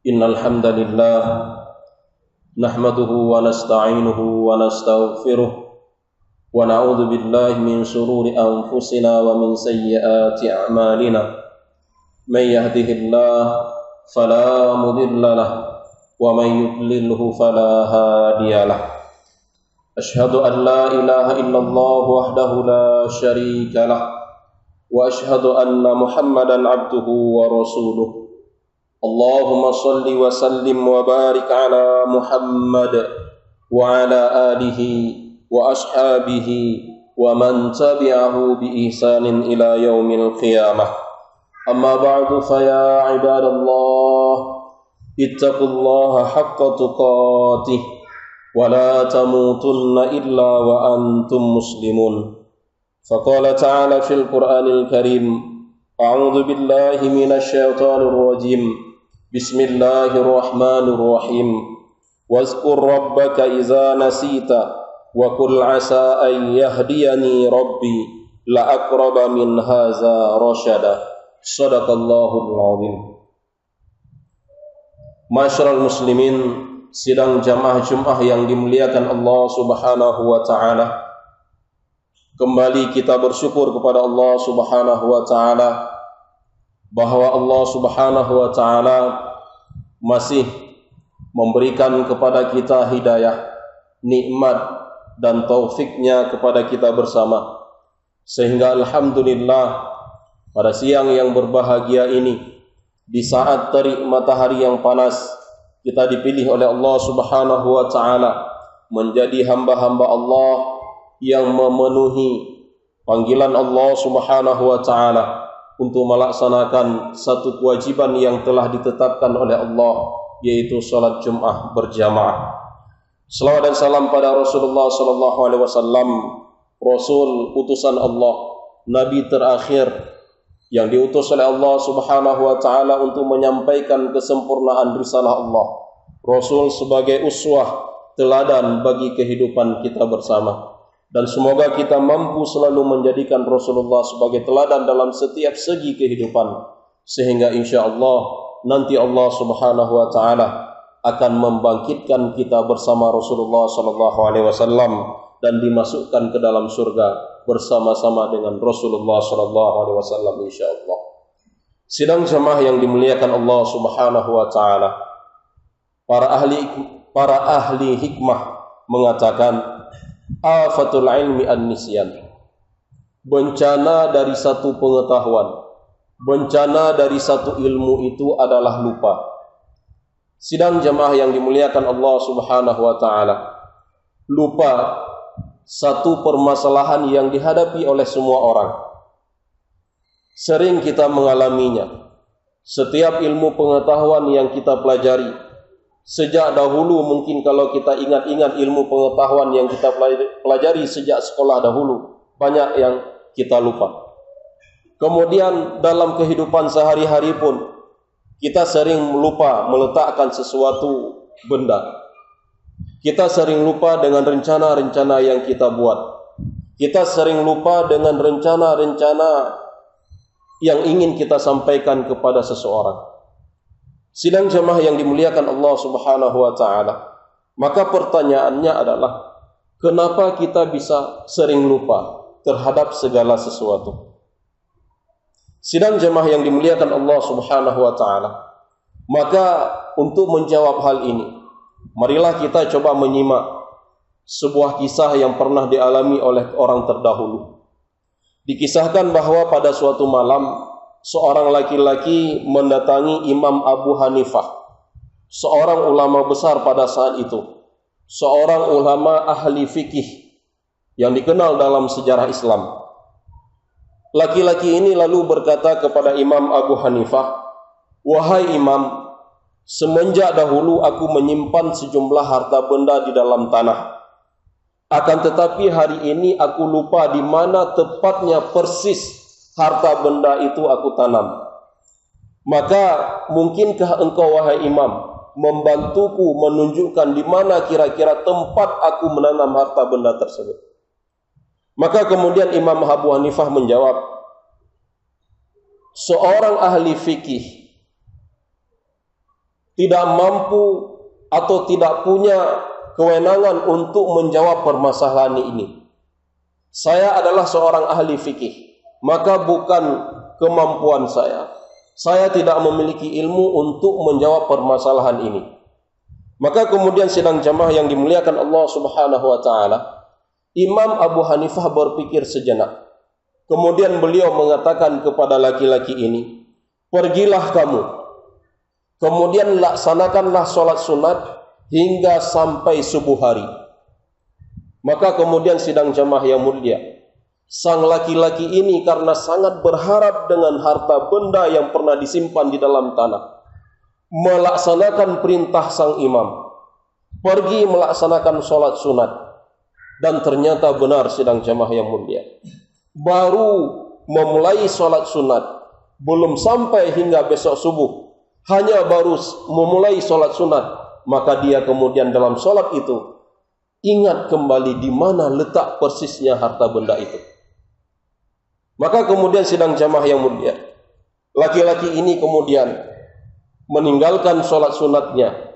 Innal hamdalillah nahmaduhu wa nasta'inuhu wa nastaghfiruh wa na'udzu billahi min shururi anfusina wa min sayyiati a'malina. May yahdihillahu fala mudilla lahu wa may yudlilhu fala hadiyalah. Ashhadu an la ilaha illallah wahdahu la syarika lah wa ashhadu anna Muhammadan abduhu wa rasuluh. Allahumma salli wa sallim wa barik ala Muhammad wa ala alihi wa ashabihi wa man tabi'ahu bi ihsanin ila yaumil qiyamah. Amma ba'du, fa ya ibadallah ittaqullaha haqqa tuqatih wa la tamutunna illa wa antum muslimun. Faqala ta'ala fil Qur'anil Karim, a'udzu billahi minasy syaithanir rajim. Bismillahirrahmanirrahim. Wazkur rabbaka idza nasita wa qul asa an yahdiyani rabbi la aqraba min hadza rasyada. Shadaqallahul azim. Masyarul muslimin, sidang jamaah Jumat yang dimuliakan Allah Subhanahu wa taala. Kembali kita bersyukur kepada Allah Subhanahu wa taala bahwa Allah Subhanahu wa taala masih memberikan kepada kita hidayah, nikmat dan taufiknya kepada kita bersama. Sehingga alhamdulillah pada siang yang berbahagia ini, di saat terik matahari yang panas, kita dipilih oleh Allah Subhanahu wa taala menjadi hamba-hamba Allah yang memenuhi panggilan Allah Subhanahu wa taala untuk melaksanakan satu kewajiban yang telah ditetapkan oleh Allah, yaitu salat Jumat berjamaah. Selawat dan salam pada Rasulullah sallallahu alaihi wasallam, Rasul utusan Allah, nabi terakhir yang diutus oleh Allah Subhanahu wa taala untuk menyampaikan kesempurnaan risalah Allah. Rasul sebagai uswah, teladan bagi kehidupan kita bersama. Dan semoga kita mampu selalu menjadikan Rasulullah sebagai teladan dalam setiap segi kehidupan, sehingga insya-Allah nanti Allah Subhanahu wa taala akan membangkitkan kita bersama Rasulullah sallallahu alaihi wasallam dan dimasukkan ke dalam surga bersama-sama dengan Rasulullah sallallahu alaihi wasallam insya-Allah. Sidang jamaah yang dimuliakan Allah Subhanahu wa taala, para ahli hikmah mengatakan afatul ilmi an-nisyan. Bencana dari satu pengetahuan, bencana dari satu ilmu itu adalah lupa. Sidang jamaah yang dimuliakan Allah Subhanahu wa taala, lupa satu permasalahan yang dihadapi oleh semua orang. Sering kita mengalaminya. Setiap ilmu pengetahuan yang kita pelajari, sejak dahulu mungkin kalau kita ingat-ingat ilmu pengetahuan yang kita pelajari sejak sekolah dahulu, banyak yang kita lupa. Kemudian dalam kehidupan sehari-hari pun, kita sering lupa meletakkan sesuatu benda. Kita sering lupa dengan rencana-rencana yang kita buat. Kita sering lupa dengan rencana-rencana yang ingin kita sampaikan kepada seseorang. Sidang jamaah yang dimuliakan Allah Subhanahu wa taala, maka pertanyaannya adalah, kenapa kita bisa sering lupa terhadap segala sesuatu? Sidang jamaah yang dimuliakan Allah Subhanahu wa taala, maka untuk menjawab hal ini, marilah kita coba menyimak sebuah kisah yang pernah dialami oleh orang terdahulu. Dikisahkan bahwa pada suatu malam, seorang laki-laki mendatangi Imam Abu Hanifah, seorang ulama besar pada saat itu, seorang ulama ahli fikih yang dikenal dalam sejarah Islam. Laki-laki ini lalu berkata kepada Imam Abu Hanifah, "Wahai Imam, semenjak dahulu aku menyimpan sejumlah harta benda di dalam tanah. Akan tetapi hari ini aku lupa di mana tepatnya persis harta benda itu aku tanam. Maka mungkinkah engkau wahai Imam membantuku menunjukkan di mana kira-kira tempat aku menanam harta benda tersebut?" Maka kemudian Imam Abu Hanifah menjawab, seorang ahli fikih tidak mampu atau tidak punya kewenangan untuk menjawab permasalahan ini. Saya adalah seorang ahli fikih, maka bukan kemampuan saya. Saya tidak memiliki ilmu untuk menjawab permasalahan ini. Maka kemudian sidang jamaah yang dimuliakan Allah Subhanahu wa taala, Imam Abu Hanifah berpikir sejenak. Kemudian beliau mengatakan kepada laki-laki ini, "Pergilah kamu. Kemudian laksanakanlah solat sunat hingga sampai subuh hari." Maka kemudian sidang jamaah yang mulia, sang laki-laki ini karena sangat berharap dengan harta benda yang pernah disimpan di dalam tanah, melaksanakan perintah sang imam, pergi melaksanakan solat sunat. Dan ternyata benar sidang jamaah yang mulia, baru memulai solat sunat, belum sampai hingga besok subuh, hanya baru memulai solat sunat, maka dia kemudian dalam solat itu ingat kembali di mana letak persisnya harta benda itu. Maka kemudian sidang jamaah yang mulia, laki-laki ini kemudian meninggalkan solat sunatnya,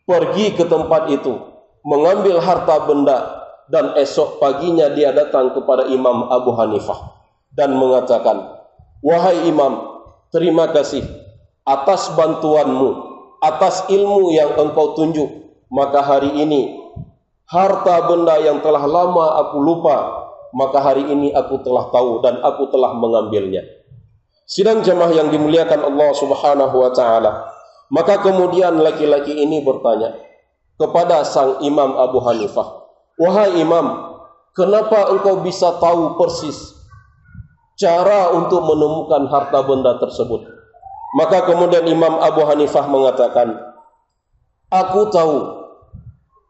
pergi ke tempat itu, mengambil harta benda, dan esok paginya dia datang kepada Imam Abu Hanifah dan mengatakan, "Wahai Imam, terima kasih atas bantuanmu, atas ilmu yang engkau tunjuk. Maka hari ini harta benda yang telah lama aku lupa, maka hari ini aku telah tahu dan aku telah mengambilnya." Sidang jamaah yang dimuliakan Allah Subhanahu wa taala, maka kemudian laki-laki ini bertanya kepada sang Imam Abu Hanifah, "Wahai Imam, kenapa engkau bisa tahu persis cara untuk menemukan harta benda tersebut?" Maka kemudian Imam Abu Hanifah mengatakan, "Aku tahu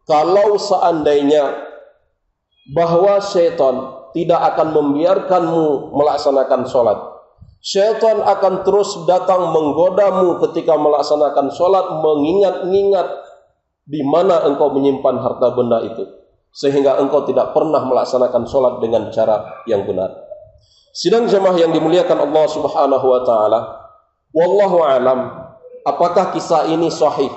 kalau seandainya bahwa syaitan tidak akan membiarkanmu melaksanakan sholat, syaitan akan terus datang menggodamu ketika melaksanakan sholat, mengingat-ingat di mana engkau menyimpan harta benda itu, sehingga engkau tidak pernah melaksanakan sholat dengan cara yang benar." Sidang jamaah yang dimuliakan Allah Subhanahu wa taala, wallahu alam, apakah kisah ini sahih,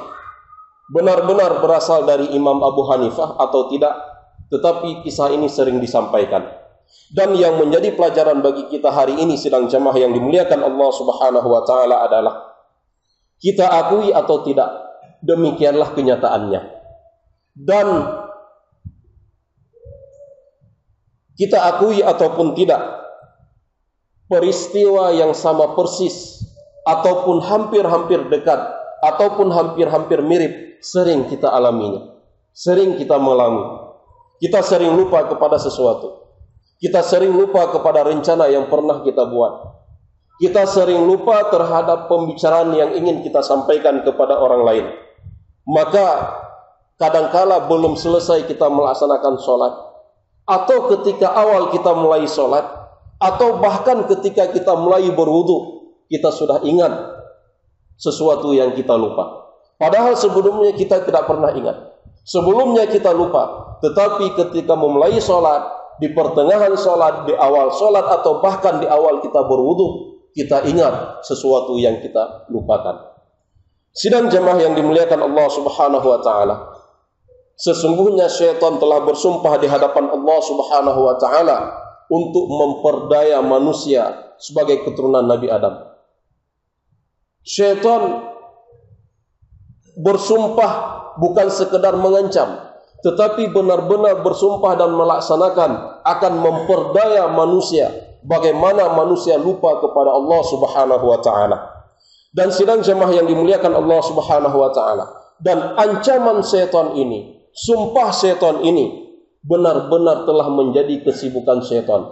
benar-benar berasal dari Imam Abu Hanifah atau tidak, tetapi kisah ini sering disampaikan. Dan yang menjadi pelajaran bagi kita hari ini sidang jamaah yang dimuliakan Allah Subhanahu wa taala adalah, kita akui atau tidak, demikianlah kenyataannya. Dan kita akui ataupun tidak, peristiwa yang sama persis ataupun hampir-hampir dekat ataupun hampir-hampir mirip sering kita alaminya, sering kita mengalami. Kita sering lupa kepada sesuatu, kita sering lupa kepada rencana yang pernah kita buat, kita sering lupa terhadap pembicaraan yang ingin kita sampaikan kepada orang lain. Maka kadangkala belum selesai kita melaksanakan sholat, atau ketika awal kita mulai sholat, atau bahkan ketika kita mulai berwudu, kita sudah ingat sesuatu yang kita lupa. Padahal sebelumnya kita tidak pernah ingat. Sebelumnya kita lupa. Tetapi ketika memulai sholat, di pertengahan sholat, di awal sholat, atau bahkan di awal kita berwudu, kita ingat sesuatu yang kita lupakan. Sidang jamaah yang dimuliakan Allah Subhanahu wa taala, sesungguhnya syaitan telah bersumpah di hadapan Allah Subhanahu wa taala untuk memperdaya manusia sebagai keturunan Nabi Adam. Syaitan bersumpah bukan sekedar mengancam, tetapi benar-benar bersumpah dan melaksanakan akan memperdaya manusia, bagaimana manusia lupa kepada Allah Subhanahu wa taala. Dan sidang jemaah yang dimuliakan Allah Subhanahu wa taala, dan ancaman syaitan ini, sumpah syaitan ini benar-benar telah menjadi kesibukan syaitan.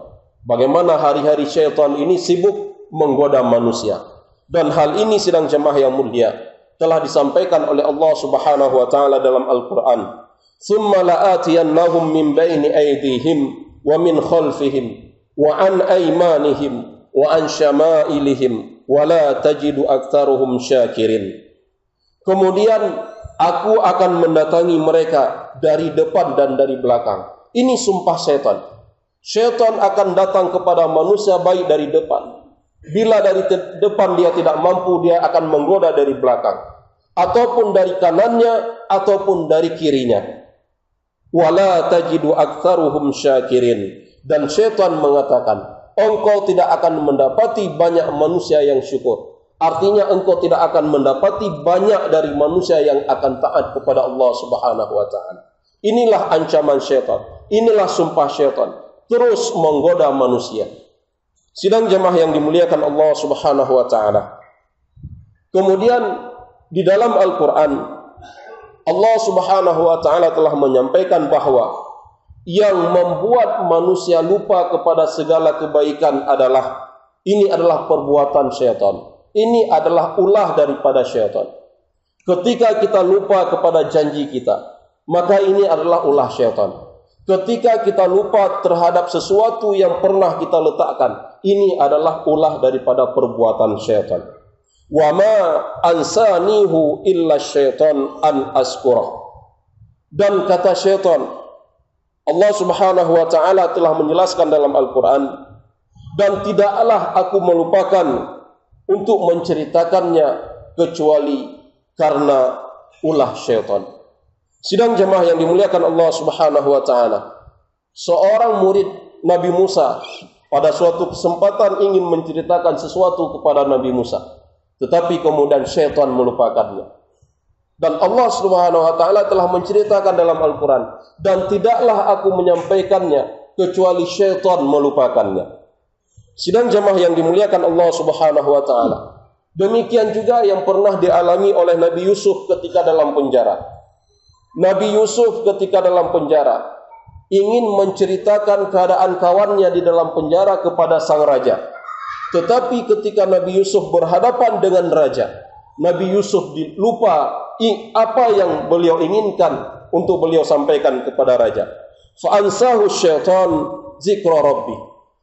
Bagaimana hari-hari syaitan ini sibuk menggoda manusia. Dan hal ini sidang jemaah yang mulia telah disampaikan oleh Allah Subhanahu wa taala dalam Al-Qur'an. "Tsumma la'atiyannahum min baini aydihim wa min khalfihim wa an aymanihim wa an syama'ilihim wa la tajidu aktsaruhum syakirin." Kemudian aku akan mendatangi mereka dari depan dan dari belakang. Ini sumpah syaitan. Syaitan akan datang kepada manusia baik dari depan. Bila dari depan dia tidak mampu, dia akan menggoda dari belakang. ataupun dari kanannya, ataupun dari kirinya. Wala tajidu aktsaruhum syakirin. Dan syaitan mengatakan, engkau tidak akan mendapati banyak manusia yang syukur. Artinya engkau tidak akan mendapati banyak dari manusia yang akan taat kepada Allah Subhanahu wa taala. Inilah ancaman syaitan. Inilah sumpah syaitan. Terus menggoda manusia. Sidang jemaah yang dimuliakan Allah Subhanahu wa taala. Kemudian di dalam Al-Qur'an Allah Subhanahu wa taala telah menyampaikan bahwa yang membuat manusia lupa kepada segala kebaikan adalah perbuatan syaitan. Ini adalah ulah daripada syaitan. Ketika kita lupa kepada janji kita, maka ini adalah ulah syaitan. Ketika kita lupa terhadap sesuatu yang pernah kita letakkan, ini adalah ulah daripada perbuatan syaitan. Wa ma ansanihu illa syaitan an askurah. Dan kata syaitan, Allah Subhanahu wa taala telah menjelaskan dalam Al-Qur'an, dan tidaklah aku melupakan untuk menceritakannya kecuali karena ulah syaitan. Sidang jemaah yang dimuliakan Allah Subhanahu wa taala, seorang murid Nabi Musa pada suatu kesempatan ingin menceritakan sesuatu kepada Nabi Musa, tetapi kemudian syaitan melupakannya. Dan Allah Subhanahu wa taala telah menceritakan dalam Al-Qur'an, dan tidaklah aku menyampaikannya kecuali syaitan melupakannya. Sidang jemaah yang dimuliakan Allah Subhanahu wa taala, demikian juga yang pernah dialami oleh Nabi Yusuf ketika dalam penjara. Nabi Yusuf ketika dalam penjara ingin menceritakan keadaan kawannya di dalam penjara kepada sang raja. Tetapi ketika Nabi Yusuf berhadapan dengan raja, Nabi Yusuf lupa apa yang beliau inginkan untuk beliau sampaikan kepada raja. Fa'ansahu syaitan zikra rabbi.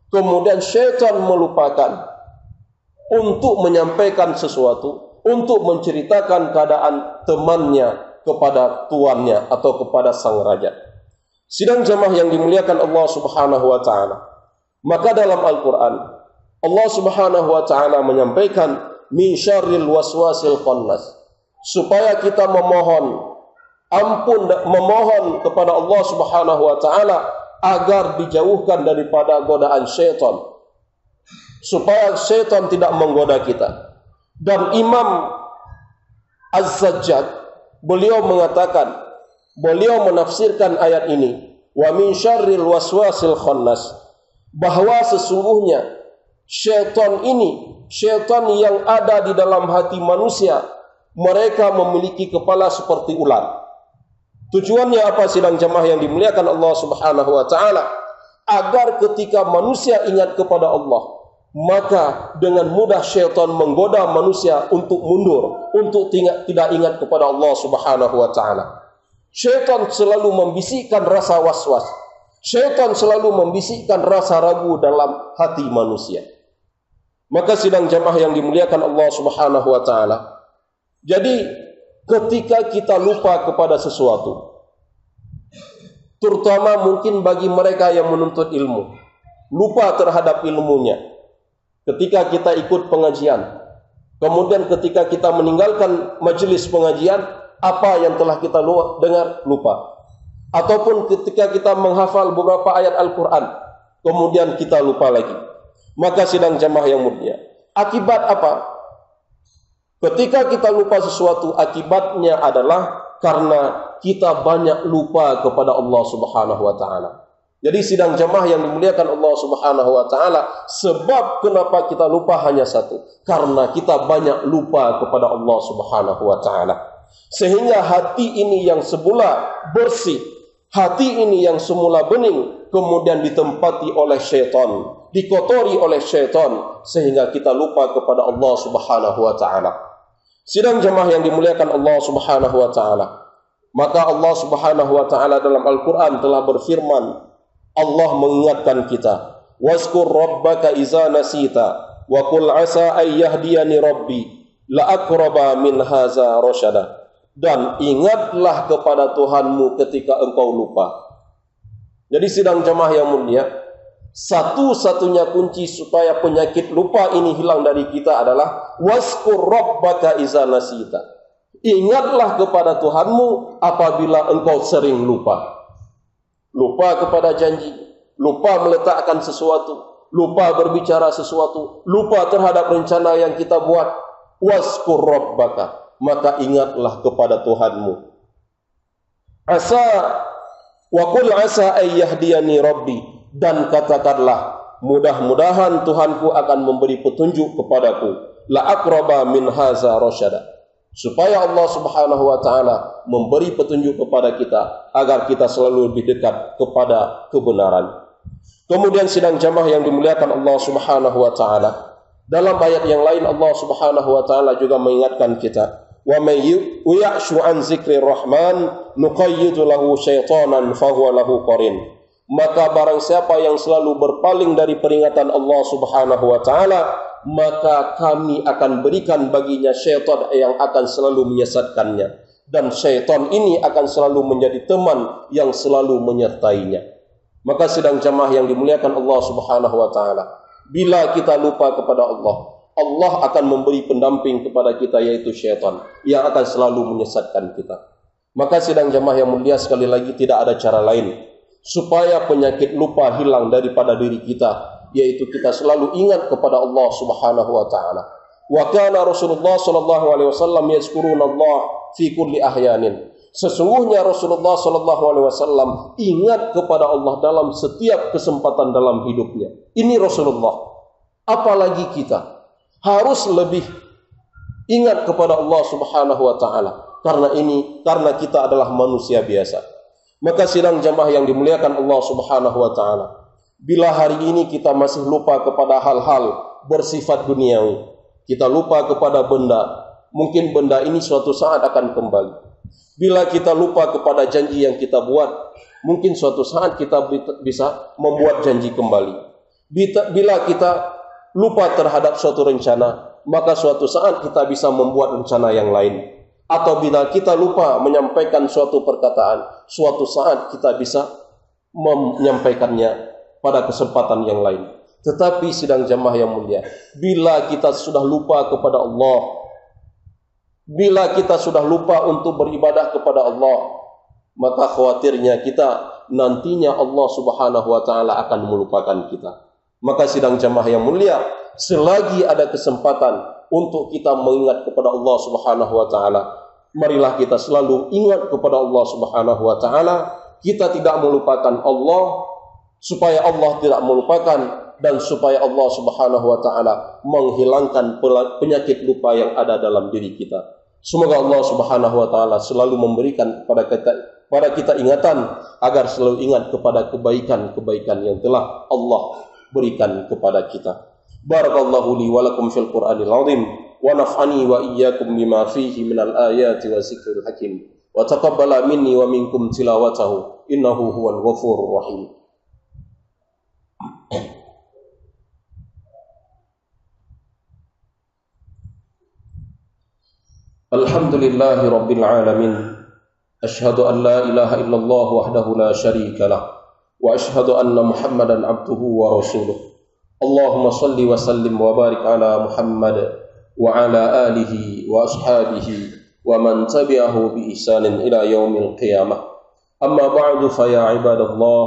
Kemudian syaitan melupakan untuk menyampaikan sesuatu, untuk menceritakan keadaan temannya kepada tuannya atau kepada sang raja. Sidang jemaah yang dimuliakan Allah Subhanahu wa taala, maka dalam Al-Qur'an Allah Subhanahu wa taala menyampaikan min syarril waswasil khannas, supaya kita memohon kepada Allah Subhanahu wa taala agar dijauhkan daripada godaan syaitan, supaya syaitan tidak menggoda kita. Dan Imam Az-Zajjaj beliau mengatakan, beliau menafsirkan ayat ini, wa min syarril waswasil khannas, bahwa sesungguhnya syaitan ini, syaitan yang ada di dalam hati manusia, mereka memiliki kepala seperti ular. Tujuannya apa sidang jemaah yang dimuliakan Allah Subhanahu wa taala? Agar ketika manusia ingat kepada Allah, maka dengan mudah syaitan menggoda manusia untuk mundur, untuk tidak ingat kepada Allah Subhanahu wa taala. Syaitan selalu membisikkan rasa was-was. Syaitan selalu membisikkan rasa ragu dalam hati manusia. Maka sidang jemaah yang dimuliakan Allah Subhanahu wa taala, jadi ketika kita lupa kepada sesuatu, terutama mungkin bagi mereka yang menuntut ilmu, lupa terhadap ilmunya. Ketika kita ikut pengajian, kemudian ketika kita meninggalkan majelis pengajian, apa yang telah kita dengar lupa. Ataupun ketika kita menghafal beberapa ayat Al-Quran, kemudian kita lupa lagi. Maka sidang jemaah yang mulia, akibat apa? Ketika kita lupa sesuatu, akibatnya adalah karena kita banyak lupa kepada Allah Subhanahu wa taala. Jadi sidang jemaah yang dimuliakan Allah Subhanahu wa taala, sebab kenapa kita lupa hanya satu, karena kita banyak lupa kepada Allah Subhanahu wa taala. Sehingga hati ini yang semula bersih, hati ini yang semula bening, kemudian ditempati oleh syaitan, dikotori oleh syaitan, sehingga kita lupa kepada Allah Subhanahu wa taala. Sidang jemaah yang dimuliakan Allah Subhanahu wa taala, maka Allah Subhanahu wa taala dalam Al-Qur'an telah berfirman, Allah mengingatkan kita, wazkur rabbaka iza nasita wa qul asa ay yahdiyani rabbi la aqraba min haza rasyada. Dan ingatlah kepada Tuhanmu ketika engkau lupa. Jadi sidang jemaah yang mulia, satu-satunya kunci supaya penyakit lupa ini hilang dari kita adalah wazkur rabbaka iza nasita. Ingatlah kepada Tuhanmu apabila engkau sering lupa. Lupa kepada janji, lupa meletakkan sesuatu, lupa berbicara sesuatu, lupa terhadap rencana yang kita buat. Waskur rabbaka, maka ingatlah kepada Tuhanmu. Asa wa qul asa ay yahdiyani rabbi, dan katakanlah mudah-mudahan Tuhanku akan memberi petunjuk kepadaku. La aqraba min haza rasyada, supaya Allah Subhanahu wa taala memberi petunjuk kepada kita agar kita selalu lebih dekat kepada kebenaran. Kemudian sidang jamaah yang dimuliakan Allah Subhanahu wa taala, dalam ayat yang lain Allah Subhanahu wa taala juga mengingatkan kita, wa may ya'shu an zikrir rahman nuqayyid lahu syaitanan fahuwa lahu qarin. Maka barang siapa yang selalu berpaling dari peringatan Allah Subhanahu wa taala, maka kami akan berikan baginya syaitan yang akan selalu menyesatkannya, dan syaitan ini akan selalu menjadi teman yang selalu menyertainya. Maka sidang jamaah yang dimuliakan Allah Subhanahu wa taala, bila kita lupa kepada Allah, Allah akan memberi pendamping kepada kita, yaitu syaitan yang akan selalu menyesatkan kita. Maka sidang jamaah yang mulia, sekali lagi tidak ada cara lain supaya penyakit lupa hilang daripada diri kita, yaitu kita selalu ingat kepada Allah Subhanahu wa taala. Wa kana Rasulullah sallallahu alaihi wasallam yazkuruna Allah fi kulli ahyanin. Sesungguhnya Rasulullah sallallahu alaihi wasallam ingat kepada Allah dalam setiap kesempatan dalam hidupnya. Ini Rasulullah. Apalagi kita harus lebih ingat kepada Allah Subhanahu wa taala. Karena kita adalah manusia biasa. Maka sidang jamaah yang dimuliakan Allah Subhanahu wa taala, bila hari ini kita masih lupa kepada hal-hal bersifat duniawi, kita lupa kepada benda, mungkin benda ini suatu saat akan kembali. Bila kita lupa kepada janji yang kita buat, mungkin suatu saat kita bisa membuat janji kembali. Bila kita lupa terhadap suatu rencana, maka suatu saat kita bisa membuat rencana yang lain. Atau bila kita lupa menyampaikan suatu perkataan, suatu saat kita bisa menyampaikannya pada kesempatan yang lain. Tetapi sidang jamaah yang mulia, bila kita sudah lupa kepada Allah, bila kita sudah lupa untuk beribadah kepada Allah, maka khawatirnya kita nantinya Allah Subhanahu wa taala akan melupakan kita. Maka sidang jamaah yang mulia, selagi ada kesempatan untuk kita mengingat kepada Allah Subhanahu wa taala, marilah kita selalu ingat kepada Allah Subhanahu wa taala. Kita tidak melupakan Allah, supaya Allah tidak melupakan, dan supaya Allah Subhanahu wa taala menghilangkan penyakit lupa yang ada dalam diri kita. Semoga Allah Subhanahu wa taala selalu memberikan kepada kita ingatan agar selalu ingat kepada kebaikan-kebaikan yang telah Allah berikan kepada kita. Barakallahu li wa lakum fil Qur'anil azim, wa naf'ani wa iyyakum bima fihi minal ayati wa zikril hakim, wa taqabbala minni wa minkum tilawatahu, innahu huwal ghafurur rahim. Alhamdulillahi rabbil alamin, ashhadu an la ilaha illallah wahdahu la syarika lah, wa ashhadu anna Muhammadan abduhu wa rasuluh. Allahumma salli wa sallim wa barik ala Muhammad wa ala alihi wa ashabihi wa man tabi'ahu bi ihsanin ila yaumil qiyamah. Amma ba'du, fa ya ibadallah,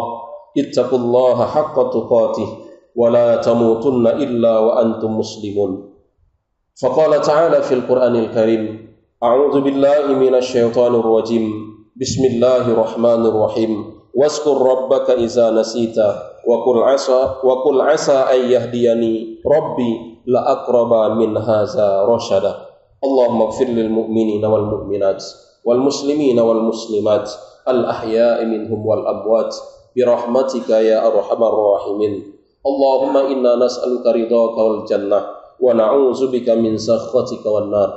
ittaqullaha haqqa tuqatih wa la tamutunna illa wa antum muslimun. Faqala ta'ala fil Qur'anil Karim, a'udzu billahi minasy syaithanir rajim, bismillahirrahmanir rahim, waskur rabbaka idza nasita wa qul asa ay yahdiyani rabbi la aqraba min hadza rasyada. Allahumma ighfir lil mu'minina wal mu'minat wal muslimina wal muslimat al ahya'i minhum wal amwat bi rahmatika ya arhamar rahimin. Allahumma inna nas'aluka ridhaka wal jannah wa na'udzu bika min sakhatika wan nar.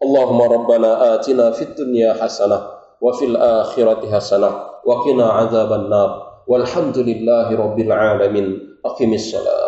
Allahumma rabbana atina fid dunya hasanah wa fil akhirati hasanah wa qina adzaban nar. Walhamdulillahi rabbil alamin. Aqimis salat.